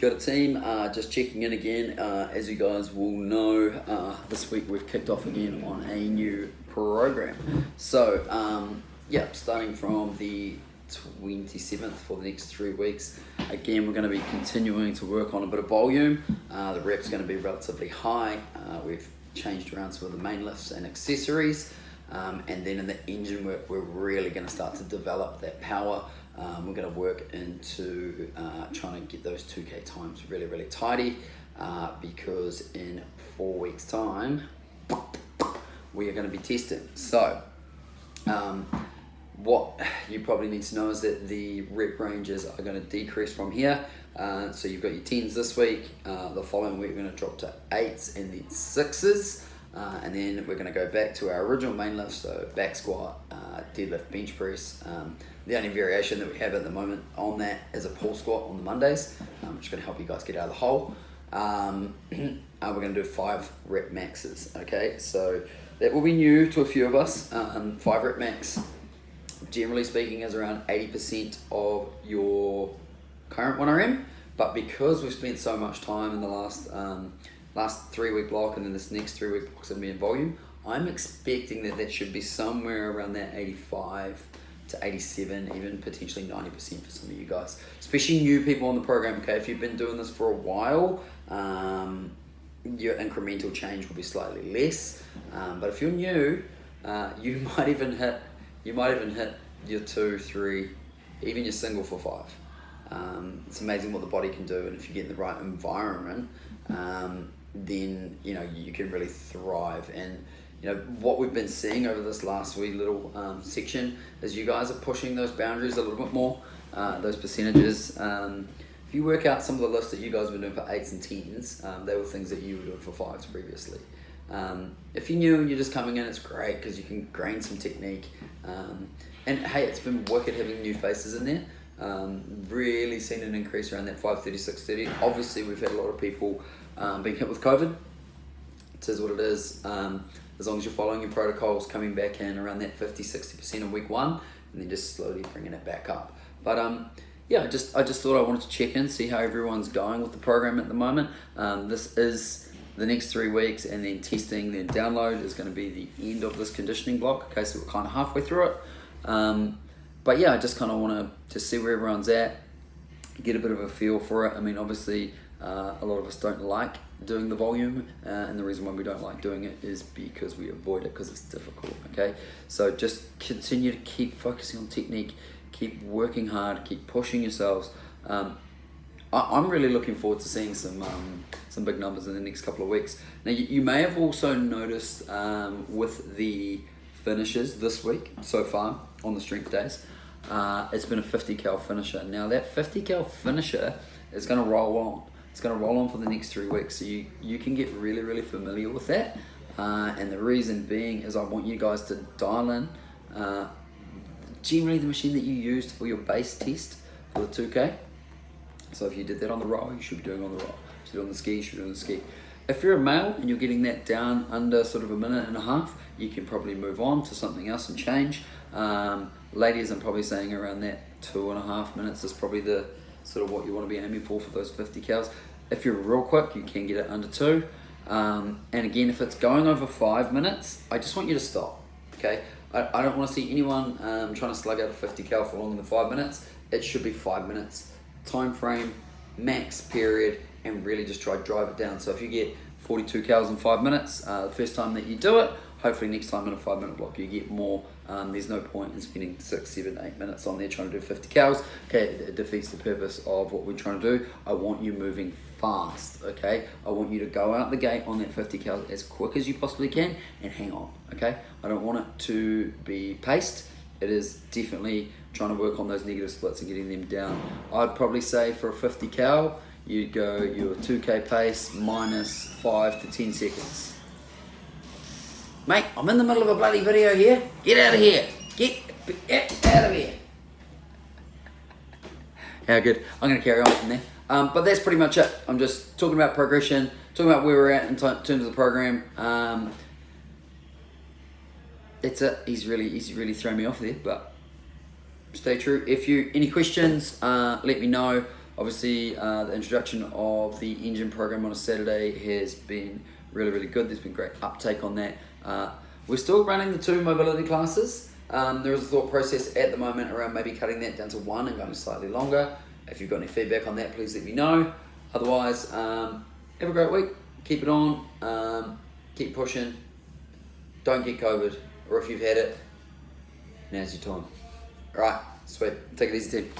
Kia ora team, just checking in again. As you guys will know, this week we've kicked off again on a new program. So, starting from the 27th for the next 3 weeks. Again, we're going to be continuing to work on a bit of volume. The rep's going to be relatively high. We've changed around some of the main lifts and accessories. And then in the engine work, we're really going to start to develop that power. We're going to work into trying to get those 2K times really, really tidy because in 4 weeks' time, we are going to be testing. So, what you probably need to know is that the rep ranges are going to decrease from here. So you've got your 10s this week. The following week, we're going to drop to 8s and then 6s. And then we're going to go back to our original main lift, so back squat, deadlift, bench press. The only variation that we have at the moment on that is a pull squat on the Mondays, which is going to help you guys get out of the hole. We're going to do 5 rep maxes, okay? So that will be new to a few of us. 5 rep max, generally speaking, is around 80% of your current 1RM, but because we've spent so much time in the last 3 week block and then this next 3 week block is going to be in volume, I'm expecting that should be somewhere around that 85 to 87, even potentially 90% for some of you guys, especially new people on the program. Okay, if you've been doing this for a while, your incremental change will be slightly less, but if you're new, you might even hit your 2, 3, even your single for 5. It's amazing what the body can do, and if you get in the right environment, then you can really thrive. And what we've been seeing over this last wee little section is you guys are pushing those boundaries a little bit more, those percentages. If you work out some of the lifts that you guys have been doing for 8s and 10s, they were things that you were doing for 5s previously. If you're new and you're just coming in, it's great because you can gain some technique. And hey, it's been wicked having new faces in there. Really seen an increase around that 530, 630. Obviously, we've had a lot of people being hit with COVID. It is what it is. As long as you're following your protocols, coming back in around that 50, 60% in week 1, and then just slowly bringing it back up. But I just thought I wanted to check in, see how everyone's going with the program at the moment. This is the next 3 weeks, and then testing, then download is going to be the end of this conditioning block. Okay, so we're kind of halfway through it. But yeah, I just kind of want to see where everyone's at, get a bit of a feel for it. I mean, obviously, a lot of us don't like doing the volume, and the reason why we don't like doing it is because we avoid it because it's difficult, okay? So just continue to keep focusing on technique, keep working hard, keep pushing yourselves. I'm really looking forward to seeing some big numbers in the next couple of weeks. Now, you may have also noticed with the finishes this week so far on the strength days, it's been a 50 cal finisher. Now that 50 cal finisher is going to roll on. It's going to roll on for the next 3 weeks, so you can get really, really familiar with that. And the reason being is I want you guys to dial in generally the machine that you used for your base test for the 2K. So if you did that on the row, you should be doing on the row. If you did it on the ski, you should be doing on the ski. If you're a male and you're getting that down under sort of a minute and a half, you can probably move on to something else and change. Ladies, I'm probably saying around that 2.5 minutes is probably the sort of what you want to be aiming for those 50 cals. If you're real quick, you can get it under 2. And again, if it's going over 5 minutes, I just want you to stop, okay? I don't want to see anyone trying to slug out a 50 cal for longer than 5 minutes. It should be 5 minutes. Time frame, max period, and really just try to drive it down. So if you get 42 cals in 5 minutes, the first time that you do it, hopefully next time in a 5 minute block you get more. There's no point in spending 6, 7, 8 minutes on there trying to do 50 cals. Okay, it defeats the purpose of what we're trying to do. I want you moving fast, okay? I want you to go out the gate on that 50 cals as quick as you possibly can and hang on, okay? I don't want it to be paced. It is definitely trying to work on those negative splits and getting them down. I'd probably say for a 50 cal, you'd go your 2K pace minus 5 to 10 seconds. Mate, I'm in the middle of a bloody video here. Get out of here. Get out of here. How good. I'm going to carry on from there. But that's pretty much it. I'm just talking about progression, talking about where we're at in terms of the program. That's it. He's really thrown me off there, but stay true. If you any questions, let me know. Obviously, the introduction of the engine program on a Saturday has been really good. There's been great uptake on that. We're still running the 2 mobility classes. There is a thought process at the moment around maybe cutting that down to 1 and going slightly longer. If you've got any feedback on that, please let me know. Otherwise, have a great week. Keep it on. Keep pushing. Don't get COVID. Or if you've had it, now's your time. Alright, sweet. Take it easy, team.